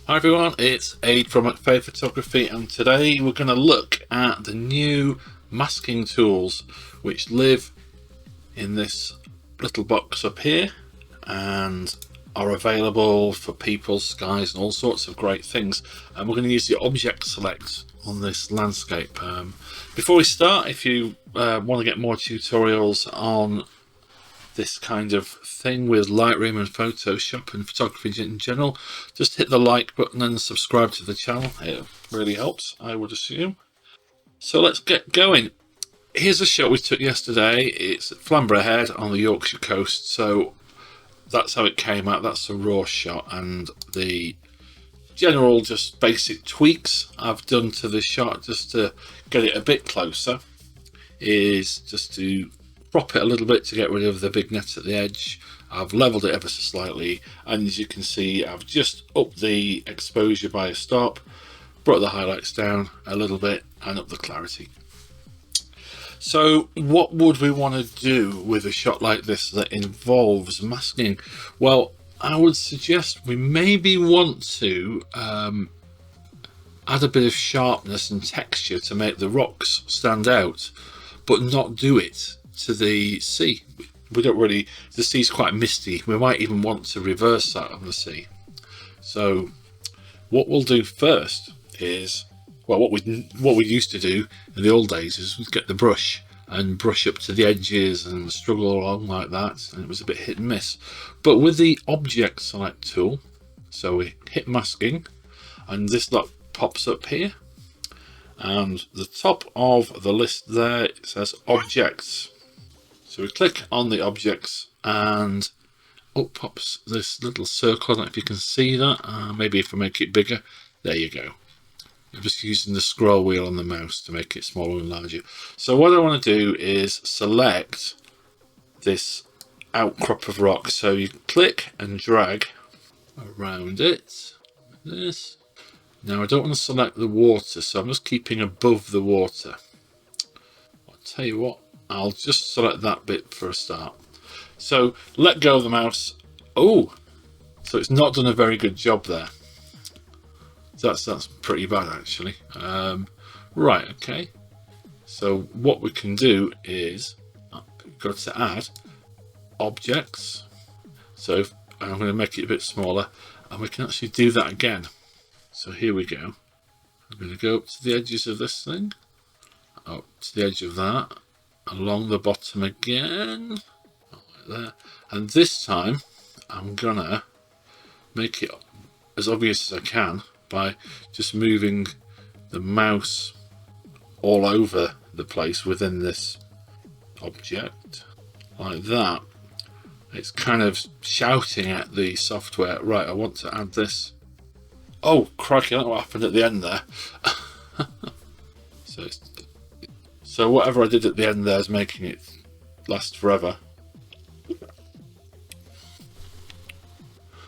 Hi everyone, it's Aid from McFay Photography, and today we're going to look at the new masking tools which live in this little box up here and are available for people, skies and all sorts of great things. And we're going to use the object select on this landscape. Before we start, if you want to get more tutorials on this kind of thing with Lightroom and Photoshop and photography in general, just hit the like button and subscribe to the channel. It really helps, I would assume. So let's get going. Here's a shot we took yesterday. It's at Flamborough Head on the Yorkshire coast, so that's how it came out. That's a raw shot, and the general just basic tweaks I've done to the shot just to get it a bit closer is just to crop it a little bit to get rid of the big net at the edge. I've leveled it ever so slightly, and as you can see, I've just upped the exposure by a stop, brought the highlights down a little bit, and up the clarity. So what would we want to do with a shot like this that involves masking? Well, I would suggest we maybe want to add a bit of sharpness and texture to make the rocks stand out, but not do it to the sea. We don't really, the sea's quite misty. We might even want to reverse that on the sea. So what we'll do first is, well, what we used to do in the old days is we'd get the brush and brush up to the edges and struggle along like that, and it was a bit hit and miss. But with the object select tool, so we hit masking, and this lot pops up here, and the top of the list there, it says objects. So we click on the objects and up pops this little circle. I don't know if you can see that. Maybe if I make it bigger, there you go. I'm just using the scroll wheel on the mouse to make it smaller and larger. So what I want to do is select this outcrop of rock. So you click and drag around it, like this. Now I don't want to select the water, so I'm just keeping above the water. I'll tell you what, I'll just select that bit for a start. So let go of the mouse. Oh, so it's not done a very good job there. That's pretty bad actually. Right, okay. So what we can do is go to add objects. So I'm going to make it a bit smaller, and we can actually do that again. So here we go. I'm going to go up to the edges of this thing, up to the edge of that, along the bottom again, like there. And this time I'm gonna make it as obvious as I can by just moving the mouse all over the place within this object, like that. It's kind of shouting at the software, right, I want to add this. Oh crikey, I don't know what happened at the end there. So whatever I did at the end there is making it last forever.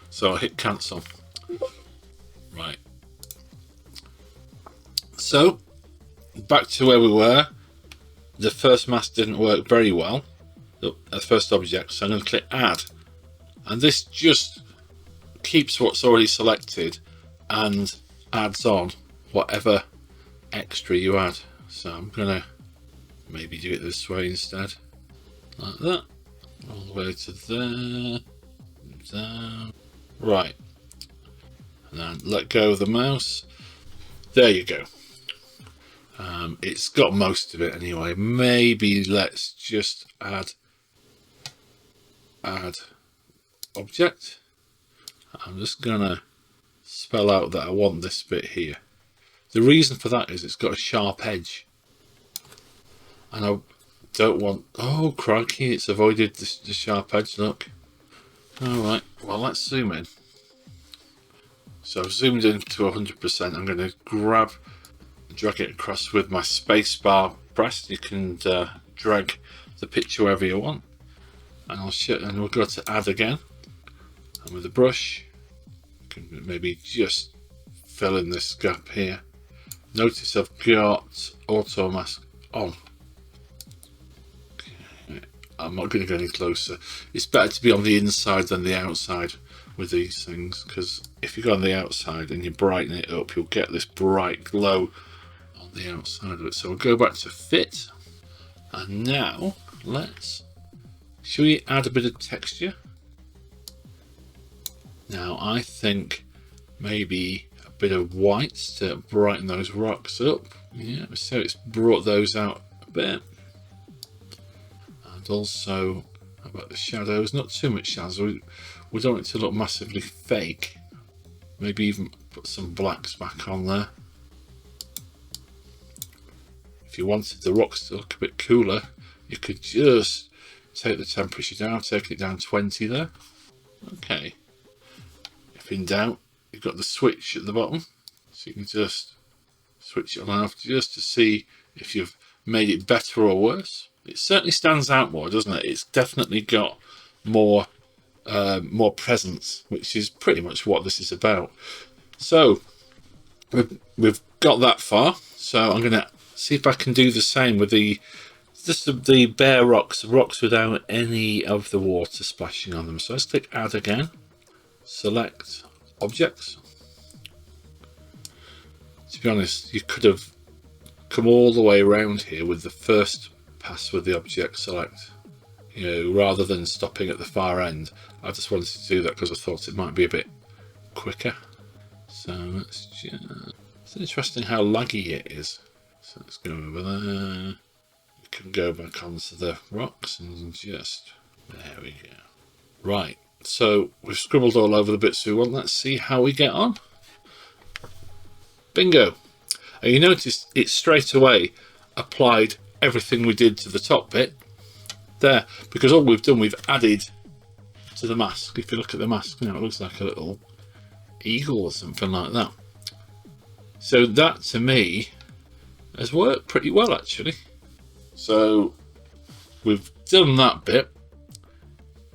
So I hit cancel. Right. So back to where we were. The first mask didn't work very well, the first object, so I'm going to click add. And this just keeps what's already selected and adds on whatever extra you add. So I'm going to maybe do it this way instead, like that, all the way to there, down, right, and then let go of the mouse. There you go. It's got most of it anyway. Maybe let's just add object. I'm just gonna spell out that I want this bit here. The reason for that is it's got a sharp edge, and I don't want, oh crikey, it's avoided the sharp edge, look. Alright, well let's zoom in. So I've zoomed in to 100%. I'm going to drag it across with my space bar pressed. You can drag the picture wherever you want. And we'll go to add again. And with the brush, you can maybe just fill in this gap here. Notice I've got auto mask on. I'm not going to go any closer. It's better to be on the inside than the outside. with these things, because if you go on the outside and you brighten it up, you'll get this bright glow on the outside of it. So we'll go back to fit, and now should we add a bit of texture? Now I think maybe a bit of white to brighten those rocks up. Yeah, so it's brought those out a bit. And also, how about the shadows? Not too much shadows. We don't want it to look massively fake. Maybe even put some blacks back on there. If you wanted the rocks to look a bit cooler, you could just take the temperature down, take it down 20 there. Okay. If in doubt, you've got the switch at the bottom, so you can just switch it on and off just to see if you've made it better or worse. It certainly stands out more, doesn't it? It's definitely got more presence, which is pretty much what this is about. So we've got that far. So I'm going to see if I can do the same with the bare rocks without any of the water splashing on them. So let's click add again, select objects. To be honest, you could have come all the way around here with the first pass with the object select, rather than stopping at the far end. I just wanted to do that because I thought it might be a bit quicker. So let's just, it's interesting how laggy it is. So let's go over there. We can go back onto the rocks and just, there we go. Right, so we've scribbled all over the bits we want. Let's see how we get on. Bingo. And you notice it straight away applied everything we did to the top bit there, because all we've done, we've added to the mask. If you look at the mask now, it looks like a little eagle or something like that. So that to me has worked pretty well actually. So we've done that bit.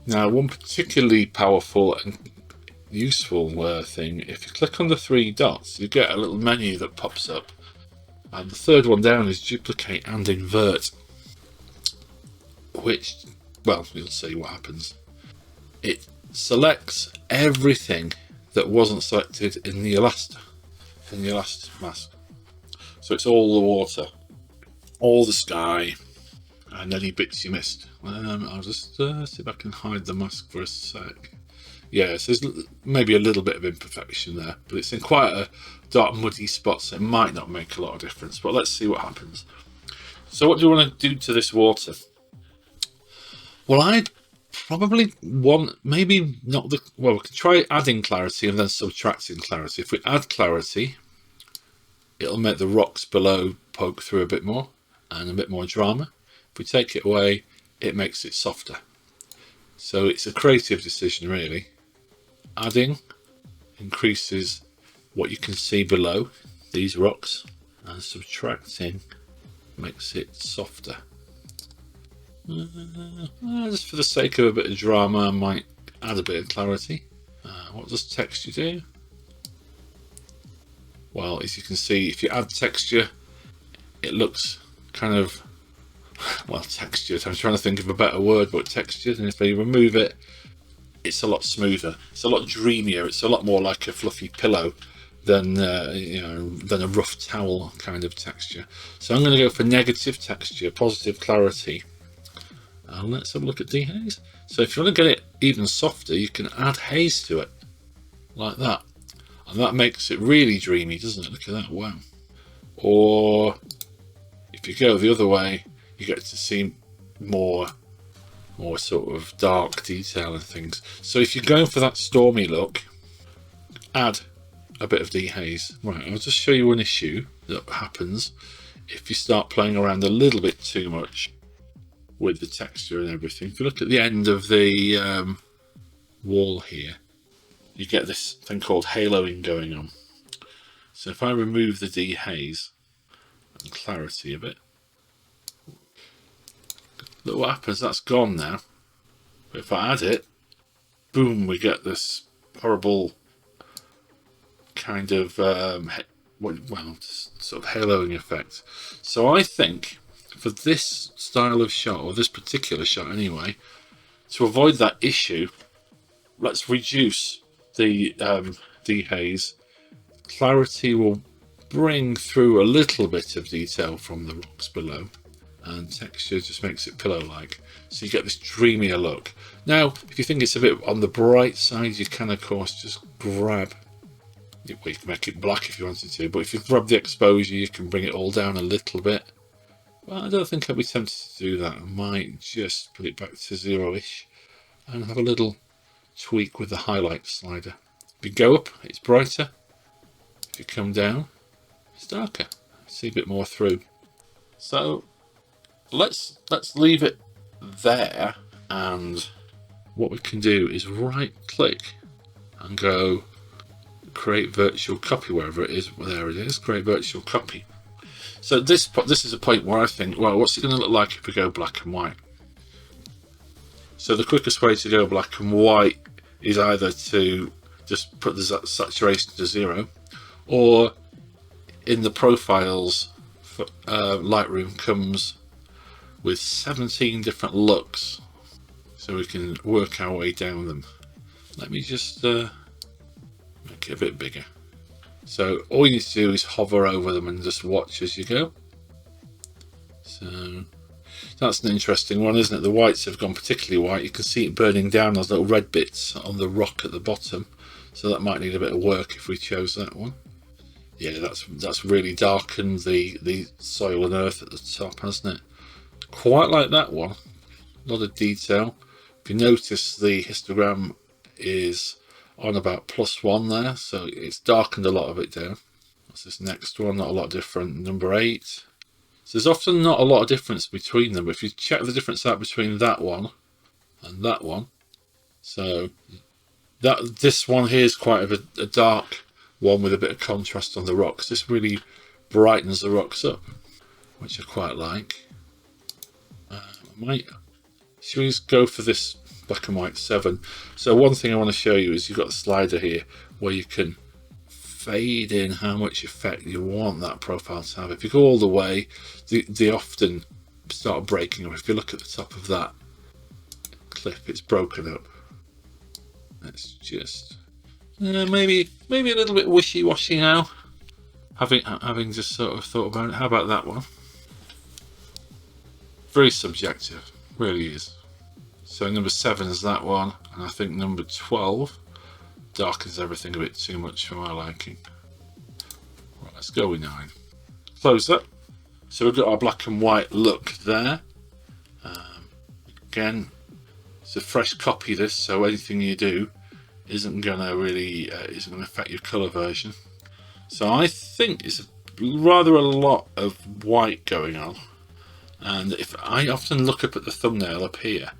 Now one particularly powerful and useful thing, if you click on the three dots, you get a little menu that pops up, and the third one down is duplicate and invert, which, well, you'll see what happens. It selects everything that wasn't selected in the last mask. So it's all the water, all the sky, and any bits you missed. I'll just see if I can hide the mask for a sec. Yeah, so there's maybe a little bit of imperfection there, but it's in quite a dark, muddy spot, so it might not make a lot of difference. But let's see what happens. So what do you want to do to this water? Well, I'd probably want, maybe not the, well, we can try adding clarity and then subtracting clarity. If we add clarity, it'll make the rocks below poke through a bit more and a bit more drama. If we take it away, it makes it softer. So it's a creative decision really. Adding increases what you can see below these rocks, and subtracting makes it softer. Just for the sake of a bit of drama, I might add a bit of clarity. What does texture do? Well, as you can see, if you add texture, it looks kind of, well, textured. I'm trying to think of a better word, but textured. And if you remove it, it's a lot smoother. It's a lot dreamier. It's a lot more like a fluffy pillow than than a rough towel kind of texture. So I'm going to go for negative texture, positive clarity. And let's have a look at dehaze. So if you want to get it even softer, you can add haze to it, like that. And that makes it really dreamy, doesn't it? Look at that, wow. Or if you go the other way, you get to see more sort of dark detail and things. So if you're going for that stormy look, add a bit of dehaze. Right, I'll just show you an issue that happens if you start playing around a little bit too much with the texture and everything. If you look at the end of the wall here, you get this thing called haloing going on. So if I remove the dehaze and clarity a bit, look what happens, that's gone now. But if I add it, boom, we get this horrible kind of sort of haloing effect. So I think for this style of shot, or this particular shot anyway, to avoid that issue, let's reduce the dehaze. Clarity will bring through a little bit of detail from the rocks below, and texture just makes it pillow-like, so you get this dreamier look. Now, if you think it's a bit on the bright side, you can of course just grab, well, you can make it black if you wanted to, but if you grab the exposure, you can bring it all down a little bit. Well, I don't think I'd be tempted to do that. I might just put it back to 0-ish and have a little tweak with the highlight slider. If you go up, it's brighter. If you come down, it's darker. See a bit more through. So let's leave it there, and what we can do is right click and go create virtual copy wherever it is. There it is, create virtual copy. So this is a point where I think, well, what's it going to look like if we go black and white? So the quickest way to go black and white is either to just put the saturation to 0, or in the profiles, Lightroom comes with 17 different looks, so we can work our way down them. Let me just make it a bit bigger. So all you need to do is hover over them and just watch as you go. So that's an interesting one, isn't it? The whites have gone particularly white. You can see it burning down those little red bits on the rock at the bottom. So that might need a bit of work if we chose that one. Yeah, that's really darkened the soil and earth at the top, hasn't it? Quite like that one. A lot of detail. If you notice, the histogram is on about +1 there, so it's darkened a lot of it down. What's this next one? Not a lot different. Number 8. So there's often not a lot of difference between them. If you check the difference out between that one and that one, so this one here is quite a dark one with a bit of contrast on the rocks. This really brightens the rocks up, which I quite like. Should we just go for this black and white 7? So one thing I want to show you is you've got the slider here where you can fade in how much effect you want that profile to have. If you go all the way, they often start breaking up. If you look at the top of that clip, it's broken up. It's just maybe a little bit wishy-washy now, having just sort of thought about it. How about that one? Very subjective, really is. So number 7 is that one, and I think number 12 darkens everything a bit too much for my liking. Right, let's go with 9. Close that. So we've got our black and white look there. Again, it's a fresh copy this, so anything you do isn't going to really affect your colour version. So I think it's rather a lot of white going on, and if I often look up at the thumbnail up here,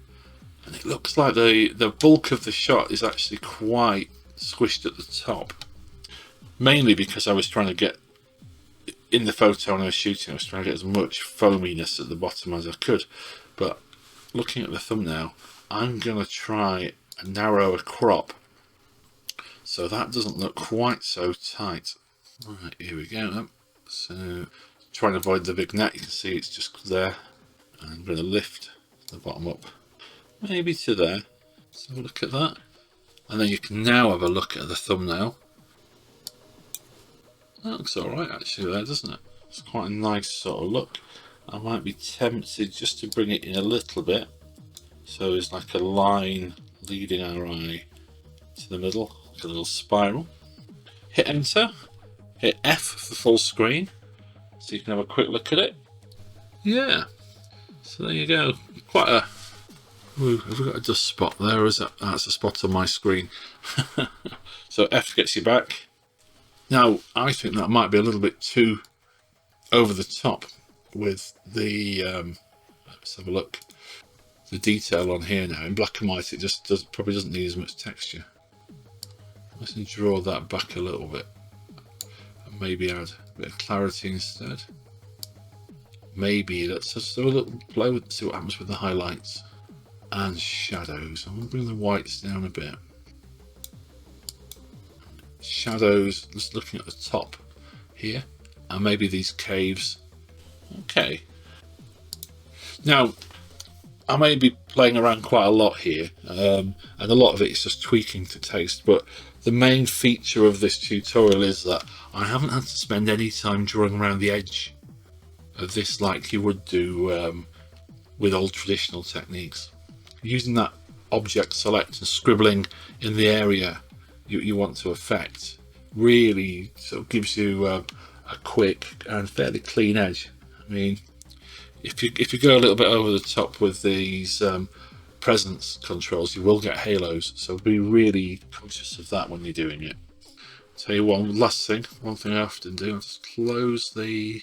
and it looks like the bulk of the shot is actually quite squished at the top, mainly because I was trying to get, in the photo when I was shooting, I was trying to get as much foaminess at the bottom as I could. But looking at the thumbnail, I'm going to try a narrower crop so that doesn't look quite so tight. Right, here we go. So trying to avoid the big net, you can see it's just there. And I'm going to lift the bottom up, maybe to there. So look at that. And then you can now have a look at the thumbnail. That looks alright actually there, doesn't it? It's quite a nice sort of look. I might be tempted just to bring it in a little bit, so it's like a line leading our eye to the middle, like a little spiral. Hit enter, hit F for full screen, so you can have a quick look at it. Yeah, so there you go. Quite a... Ooh, have we got a dust spot there, or is that... That's a spot on my screen. So F gets you back. Now, I think that might be a little bit too over the top with the... let's have a look. The detail on here now. In black and white, it just probably doesn't need as much texture. Let's draw that back a little bit. And maybe add a bit of clarity instead. Maybe let's just have a little play with, see what happens with the highlights and shadows. I'm going to bring the whites down a bit. Shadows, just looking at the top here, and maybe these caves. Okay. Now, I may be playing around quite a lot here, and a lot of it is just tweaking to taste, but the main feature of this tutorial is that I haven't had to spend any time drawing around the edge of this like you would do with old traditional techniques. Using that object select and scribbling in the area you want to affect really sort of gives you a quick and fairly clean edge. I mean, if you go a little bit over the top with these presence controls, you will get halos, so be really conscious of that when you're doing it. Tell you one thing I often do, I just close the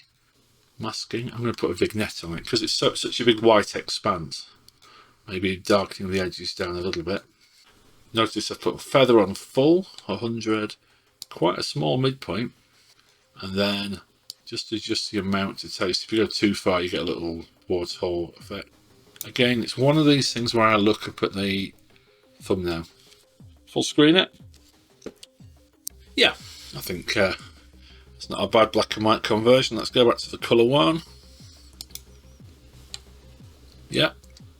masking. I'm going to put a vignette on it because it's such a big white expanse. Maybe darkening the edges down a little bit. Notice I've put feather on full, 100, quite a small midpoint, and then just adjust the amount to taste. If you go too far, you get a little waterhole effect. Again, it's one of these things where I look up at the thumbnail. Full screen it. Yeah, I think it's not a bad black and white conversion. Let's go back to the colour one. Yeah.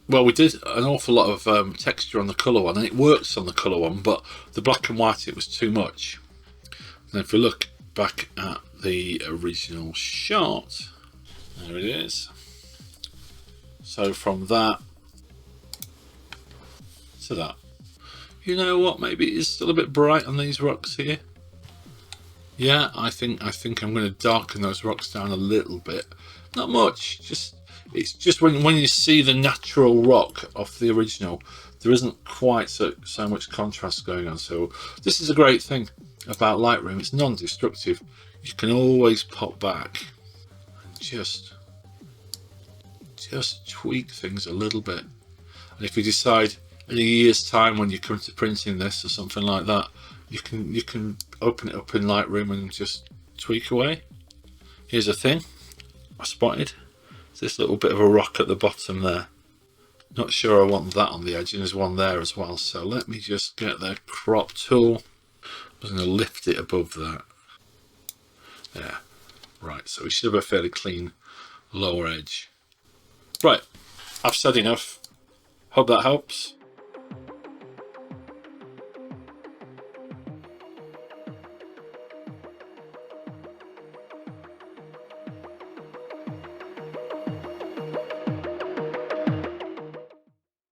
Well, we did an awful lot of texture on the colour one, and it works on the colour one, but the black and white, it was too much. And if we look back at the original shot, there it is. So from that to that. You know what, maybe it is still a bit bright on these rocks here. Yeah, I think I'm going to darken those rocks down a little bit. Not much, it's just when you see the natural rock off the original, there isn't quite so much contrast going on. So this is a great thing about Lightroom. It's non-destructive. You can always pop back and just tweak things a little bit. And if you decide in a year's time when you come to printing this or something like that, you can open it up in Lightroom and just tweak away. Here's a thing I spotted. This little bit of a rock at the bottom there. Not sure I want that on the edge, and there's one there as well. So let me just get the crop tool. I'm going to lift it above that. Yeah, right. So we should have a fairly clean lower edge. Right, I've said enough. Hope that helps.